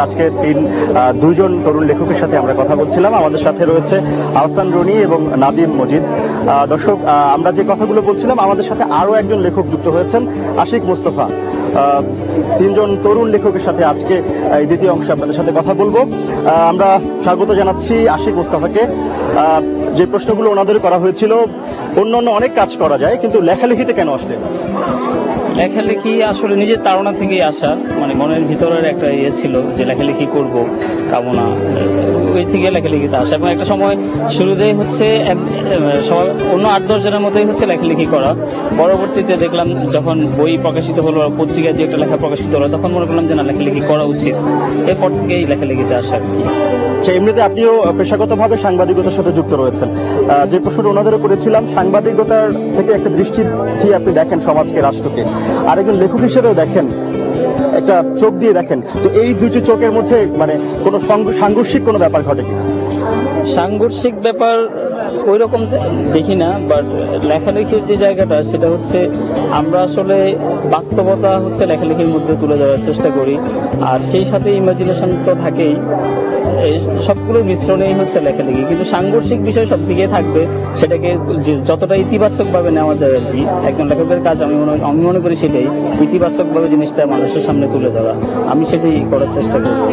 আজকে দুইজন তরুণ লেখকের সাথে আমরা কথা বলছিলাম। আমাদের সাথে রয়েছে আহসান রনি এবং নাদিম মজিদ। দর্শক, আমরা যে কথাগুলো বলছিলাম, আমাদের সাথে আরো একজন লেখক যুক্ত হয়েছেন, আশিক মোস্তফা। তিনজন তরুণ লেখকের সাথে আজকে এই দ্বিতীয় অংশে আপনাদের সাথে কথা বলবো। আমরা স্বাগত জানাচ্ছি আশিক মোস্তফাকে। যে প্রশ্নগুলো ওনাদের করা হয়েছিল, অন্যান্য অনেক কাজ করা যায়, কিন্তু লেখালেখিতে কেন আসলে? লেখালেখি আসলে নিজের তাড়না থেকেই আসা, মানে মনের ভিতরের একটা ছিল যে লেখালেখি করব, কামনা, ওই থেকে লেখালেখিতে আসা। এবং একটা সময় শুরুতেই হচ্ছে সবাই অন্য 8-10 জনের মতোই হচ্ছে লেখালেখি করা। পরবর্তীতে দেখলাম যখন বই প্রকাশিত হলো, পত্রিকা দিয়ে একটা লেখা প্রকাশিত হলো, তখন মনে করলাম যে না, লেখালেখি করা উচিত। এরপর থেকেই লেখালেখিতে আসা আর কি। এমনিতে আপনিও পেশাগতভাবে সাংবাদিকতার সাথে যুক্ত রয়েছেন। যে প্রশ্নটা ওনাদেরও করেছিলাম, সাংবাদিকতার থেকে একটা দৃষ্টি দিয়ে আপনি দেখেন সমাজকে, রাষ্ট্রকে, আর একজন লেখক হিসেবেও দেখেন, একটা চোখ দিয়ে দেখেন, তো এই দুটি চোখের মধ্যে মানে কোনো সাংঘর্ষিক কোনো ব্যাপার ঘটে কিনা? সাংঘর্ষিক ব্যাপার ওই রকম দেখি না, বাট লেখালেখির যে জায়গাটা, সেটা হচ্ছে আমরা আসলে বাস্তবতা হচ্ছে লেখালেখির মধ্যে তুলে ধরার চেষ্টা করি, আর সেই সাথে ইমাজিনেশন তো থাকেই। এই সবগুলোর মিশ্রণেই হচ্ছে লেখালেখি। কিন্তু সাংঘর্ষিক বিষয় সব দিকে থাকবে, সেটাকে যতটা ইতিবাচক ভাবে নেওয়া যায় আর কি। একজন লেখকের কাজ আমি মনে করি সেটাই, ইতিবাচক ভাবে জিনিসটা মানুষের সামনে তুলে ধরা। আমি সেটাই করার চেষ্টা করবো।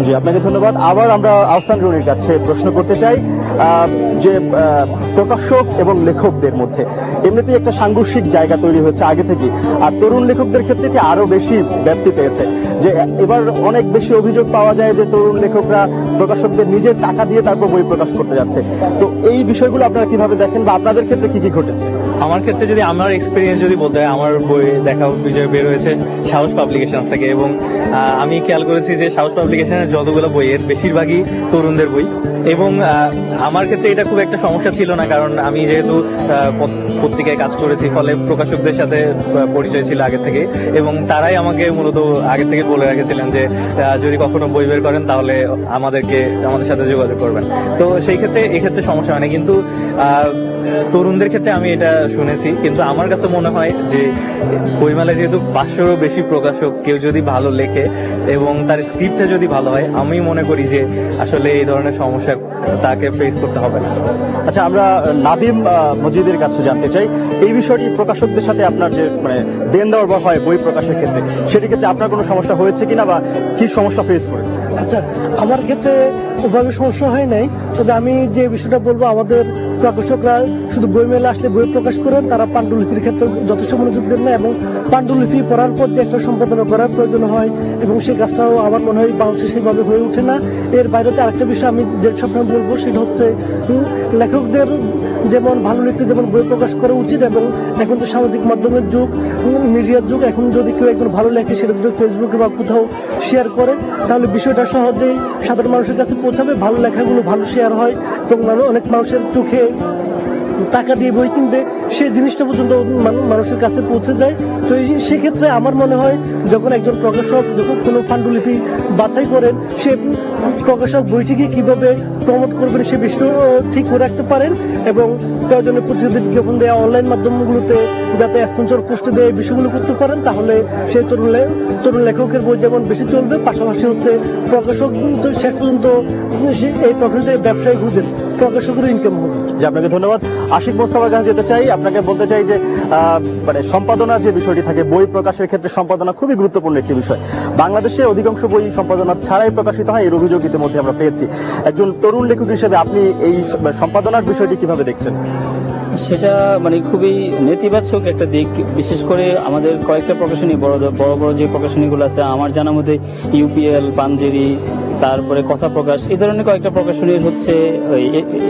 জি, আপনাকে ধন্যবাদ। আবার আমরা আহসান রনির কাছে প্রশ্ন করতে চাই, যে প্রকাশক এবং লেখকদের মধ্যে এমনিতেই একটা সাংঘর্ষিক জায়গা তৈরি হয়েছে আগে থেকে, আর তরুণ লেখকদের ক্ষেত্রে এটি আরো বেশি ব্যাপ্তি পেয়েছে। যে এবার অনেক বেশি অভিযোগ পাওয়া যায় যে তরুণ লেখকরা প্রকাশকদের নিজের টাকা দিয়ে তারপর বই প্রকাশ করতে যাচ্ছে। তো এই বিষয়গুলো আপনারা কিভাবে দেখেন, বা আপনাদের ক্ষেত্রে কি কি ঘটেছে? আমার ক্ষেত্রে যদি আমার এক্সপিরিয়েন্স যদি বলতে হয়, আমার বই দেখা বিজয় বের হয়েছে সাহস পাবলিকেশন থেকে, এবং আমি খেয়াল করেছি যে সাহস পাবলিকেশনের যতগুলো বইয়ের বেশিরভাগই তরুণদের বই। এবং আমার ক্ষেত্রে এটা খুব একটা সমস্যা ছিল না, কারণ আমি যেহেতু পত্রিকায় কাজ করেছি, ফলে প্রকাশকদের সাথে পরিচয় ছিল আগে থেকে, এবং তারাই আমাকে মূলত আগে থেকে বলে রেখেছিলেন যে যদি কখনো বই বের করেন তাহলে আমাদের সাথে যোগাযোগ করবেন। তো সেই ক্ষেত্রে এক্ষেত্রে সমস্যা হয় না। কিন্তু তরুণদের ক্ষেত্রে আমি এটা শুনেছি, কিন্তু আমার কাছে মনে হয় যে বইমেলায় যেহেতু 500-রও বেশি প্রকাশক, কেউ যদি ভালো লেখে এবং তার স্ক্রিপ্টটা যদি ভালো হয়, আমি মনে করি যে আসলে এই ধরনের সমস্যা তাকে ফেস করতে হবে না। আচ্ছা, আমরা নাদিম মজিদের কাছে জানতে চাই, এই বিষয়টি প্রকাশকদের সাথে আপনার যে মানে দেন দেওয়া হয় বই প্রকাশের ক্ষেত্রে, সেটির ক্ষেত্রে আপনার কোনো সমস্যা হয়েছে কিনা, বা কি সমস্যা ফেস করেছে? আচ্ছা, আমার ক্ষেত্রে ওভাবে সমস্যা হয় নাই, তবে আমি যে বিষয়টা বলবো, আমাদের প্রকাশকরা শুধু বই মেলা আসলে বই প্রকাশ করেন, তারা পাণ্ডুলিপির ক্ষেত্রে যথেষ্ট মনোযোগ দেন না, এবং পাণ্ডুলিপি পড়ার পর যে একটা সম্পাদনা করার প্রয়োজন হয়, এবং সেই কাজটাও আমার মনে হয় বাংলাদেশে সেইভাবে হয়ে ওঠে না। এর বাইরে আরেকটা বিষয় আমি যে সবসময় বলবো, সেটা হচ্ছে লেখকদের যেমন ভালো লিখতে যেমন বই প্রকাশ করা উচিত, এবং এখন তো সামাজিক মাধ্যমের যুগ, মিডিয়ার যুগ, এখন যদি কেউ একজন ভালো লেখে, সেটা যদি ফেসবুকে বা কোথাও শেয়ার করে, তাহলে বিষয়টা সহজেই সাধারণ মানুষের কাছে পৌঁছাবে, ভালো লেখাগুলো ভালো শেয়ার হয়, এবং অনেক মানুষের চোখে টাকা দিয়ে বই কিনবে, সেই জিনিসটা পর্যন্ত মানুষের কাছে পৌঁছে যায়। তো সেক্ষেত্রে আমার মনে হয়, যখন একজন প্রকাশক যখন কোনো পাণ্ডুলিপি বাছাই করেন, সে প্রকাশক বইটিকে কিভাবে প্রমোট করবেন সে বিষয়টা ঠিক করে রাখতে পারেন, এবং প্রয়োজনে প্রতিনিধি বিজ্ঞাপন দেওয়া অনলাইন মাধ্যমগুলোতে যাতে স্পন্সর পোস্টে দেয়, এই বিষয়গুলো করতে পারেন, তাহলে সেই তরুণ লেখকের বই যেমন বেশি চলবে, পাশাপাশি হচ্ছে প্রকাশক শেষ পর্যন্ত এই প্রকৃতিতে ব্যবসায়ী খুঁজেন, প্রকাশকেরও ইনকাম হবে। যে আপনাকে ধন্যবাদ। আশিক মোস্তফার কাছে যেতে চাই, আপনাকে বলতে চাই যে মানে সম্পাদনার যে বিষয়টি থাকে, বই প্রকাশের ক্ষেত্রে সম্পাদনা খুবই গুরুত্বপূর্ণ একটি বিষয়। বাংলাদেশে অধিকাংশ বই সম্পাদনা ছাড়াই প্রকাশিত হয়, এর অভিযোগ ইতিমধ্যে আমরা পেয়েছি। একজন তরুণ লেখক হিসেবে আপনি এই সম্পাদনার বিষয়টি কিভাবে দেখছেন? সেটা মানে খুবই নেতিবাচক একটা দিক। বিশেষ করে আমাদের কয়েকটা প্রকাশনী, বড় বড় যে প্রকাশনীগুলো আছে, আমার জানা মতে ইউপিএল, পাঞ্জেরি, তারপরে কথা প্রকাশ, এই ধরনের কয়েকটা প্রকাশনীর হচ্ছে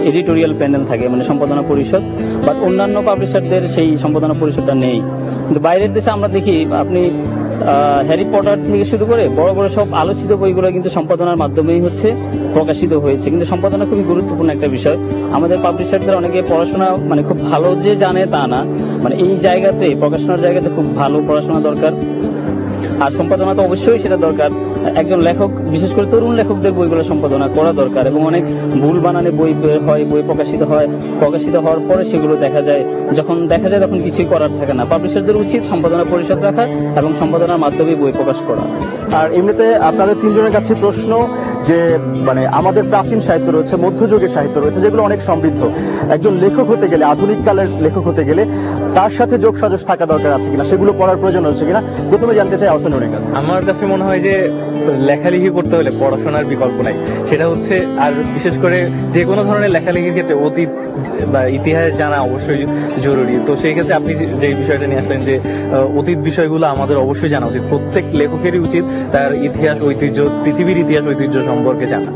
এডিটোরিয়াল প্যানেল থাকে, মানে সম্পাদনা পরিষদ। বাট অন্যান্য পাবলিশারদের সেই সম্পাদনা পরিষদটা নেই। কিন্তু বাইরের দেশে আমরা দেখি, আপনি হ্যারি পটার থেকে শুরু করে বড় বড় সব আলোচিত বইগুলো কিন্তু সম্পাদনার মাধ্যমেই হচ্ছে প্রকাশিত হয়েছে। কিন্তু সম্পাদনা খুবই গুরুত্বপূর্ণ একটা বিষয়। আমাদের পাবলিশারদের অনেকে পড়াশোনা মানে খুব ভালো যে জানে তা না, মানে এই জায়গাতে প্রকাশনার জায়গাতে খুব ভালো পড়াশোনা দরকার। আর সম্পাদনা তো অবশ্যই সেটা দরকার। একজন লেখক, বিশেষ করে তরুণ লেখকদের বইগুলো সম্পাদনা করা দরকার, এবং অনেক ভুল বানানে বই বের হয়, বই প্রকাশিত হওয়ার পরে সেগুলো দেখা যায়, যখন তখন কিছুই করার থাকে না। পাবলিশারদের উচিত সম্পাদনা পরিষদ রাখা এবং সম্পাদনার মাধ্যমে বই প্রকাশ করা। আর এমনিতে আপনাদের তিনজনের কাছে প্রশ্ন যে মানে আমাদের প্রাচীন সাহিত্য রয়েছে, মধ্যযুগের সাহিত্য রয়েছে, যেগুলো অনেক সমৃদ্ধ। একজন লেখক হতে গেলে, আধুনিক কালের লেখক হতে গেলে তার সাথে যোগসাজশ থাকা দরকার আছে কিনা, সেগুলো পড়ার প্রয়োজন হচ্ছে কিনা, প্রথমে জানতে চাই আহসান রনির কাছে। আমার কাছে মনে হয় যে লেখালেখি করতে হলে পড়াশোনার বিকল্প নাই, সেটা হচ্ছে, আর বিশেষ করে যে কোনো ধরনের লেখালেখির ক্ষেত্রে অতীত বা ইতিহাস জানা অবশ্যই জরুরি। তো সেই ক্ষেত্রে আপনি যে বিষয়টা নিয়ে আসলেন যে অতীত বিষয়গুলো আমাদের অবশ্যই জানা উচিত, প্রত্যেক লেখকেরই উচিত তার ইতিহাস, ঐতিহ্য, পৃথিবীর ইতিহাস ঐতিহ্য সম্পর্কে জানা।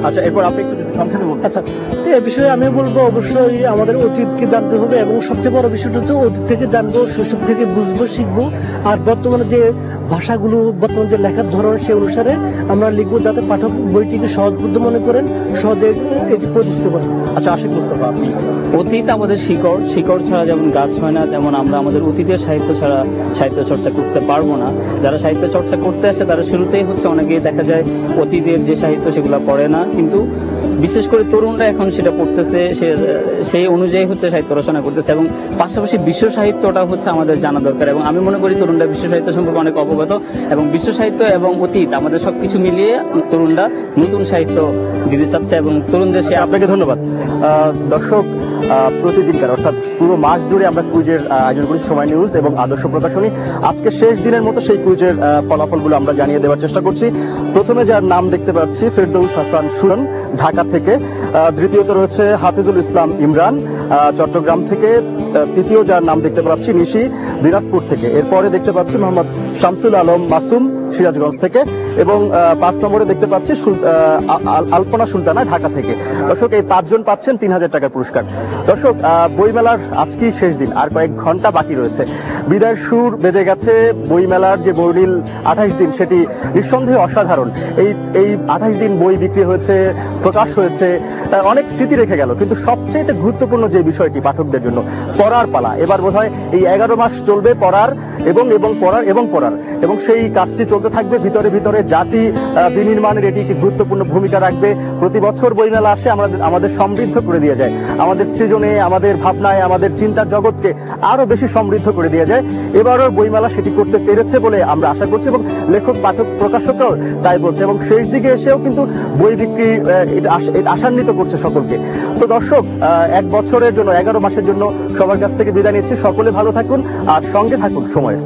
আচ্ছা, এরপর আপনি একটু যদি সংক্ষেপে বলতে। আচ্ছা, তো এই বিষয়ে আমি বলবো অবশ্যই আমাদের অতীতকে জানতে হবে, এবং সবচেয়ে বড় বিষয়টা হচ্ছে অতীত থেকে জানবো, শৈশব থেকে বুঝবো, শিখবো, আর বর্তমানে যে ভাষাগুলো, বর্তমান যে লেখার ধরন, সে অনুসারে আমরা লিখবো, যাতে পাঠক বইটিকে সহজবোধ্য মনে করেন, সহজে এটি পরিচিত করেন। আচ্ছা, আশিক মুস্তাফা আপনি। অতীত আমাদের শিকড় ছাড়া যেমন গাছ হয় না, তেমন আমরা আমাদের অতীতের সাহিত্য ছাড়া সাহিত্য চর্চা করতে পারবো না। যারা সাহিত্য চর্চা করতে আসে তারা শুরুতেই অনেকেই দেখা যায় অতীতের যে সাহিত্য সেগুলো পড়ে না, কিন্তু বিশেষ করে তরুণরা এখন সেটা পড়তেছে, সেই অনুযায়ী সাহিত্য রচনা করতেছে, এবং পাশাপাশি বিশ্ব সাহিত্যটা আমাদের জানা দরকার। এবং আমি মনে করি তরুণরা বিশ্ব সাহিত্য সম্পর্কে অনেক অবগত, এবং বিশ্ব সাহিত্য এবং অতীত আমাদের সবকিছু মিলিয়ে তরুণরা নতুন সাহিত্য দিতে চাচ্ছে, এবং তরুণদের সে। আপনাকে ধন্যবাদ। দর্শক, প্রতিদিনকার অর্থাৎ পুরো মাস জুড়ে আমরা কুইজের আয়োজন করি সময় নিউজ এবং আদর্শ প্রকাশনী। আজকে শেষ দিনের মতো সেই কুইজের ফলাফলগুলো আমরা জানিয়ে দেওয়ার চেষ্টা করছি। প্রথমে যার নাম দেখতে পাচ্ছি ফেরদৌস হাসান সুরন, ঢাকা থেকে। দ্বিতীয়ত রয়েছে হাফিজুল ইসলাম ইমরান, চট্টগ্রাম থেকে। তৃতীয় যার নাম দেখতে পাচ্ছি নিশি, দিনাজপুর থেকে। এরপরে দেখতে পাচ্ছি মোহাম্মদ শামসুল আলম মাসুম, সিরাজগঞ্জ থেকে। এবং 5 নম্বরে দেখতে পাচ্ছি আলপনা সুলতানা, ঢাকা থেকে। দর্শক, এই 5 জন পাচ্ছেন 3000 টাকার পুরস্কার। দর্শক, বইমেলার আজকেই শেষ দিন, আর কয়েক ঘন্টা বাকি রয়েছে। বিদায়ের সুর বেজে গেছে। বইমেলার যে বর্ণিল 28 দিন, সেটি নিঃসন্দেহে অসাধারণ। এই 28 দিন বই বিক্রি হয়েছে, প্রকাশ হয়েছে, অনেক স্মৃতি রেখে গেল। কিন্তু সবচেয়ে গুরুত্বপূর্ণ যে বিষয়টি পাঠকদের জন্য, পড়ার পালা। এবার বোধহয় এই 11 মাস চলবে পড়ার এবং সেই কাজটি চলতে থাকবে। ভিতরে জাতি বিনির্মাণের এটি একটি গুরুত্বপূর্ণ ভূমিকা রাখবে। প্রতি বছর বইমেলা আসে, আমাদের সমৃদ্ধ করে দিয়ে যায়, আমাদের সৃজনে, আমাদের ভাবনায়, আমাদের চিন্তার জগৎকে আরো বেশি সমৃদ্ধ করে দিয়ে যায়। এবারও বইমেলা সেটি করতে পেরেছে বলে আমরা আশা করছি, এবং লেখক, পাঠক, প্রকাশকরাও তাই বলছে। এবং শেষ দিকে এসেও কিন্তু বই বিক্রি এটা আশান্বিত করছে সকলকে। তো দর্শক, 1 বছরের জন্য, 11 মাসের জন্য সবার কাছ থেকে বিদায় নিচ্ছি। সকলে ভালো থাকুন আর সঙ্গে থাকুন সময়ের।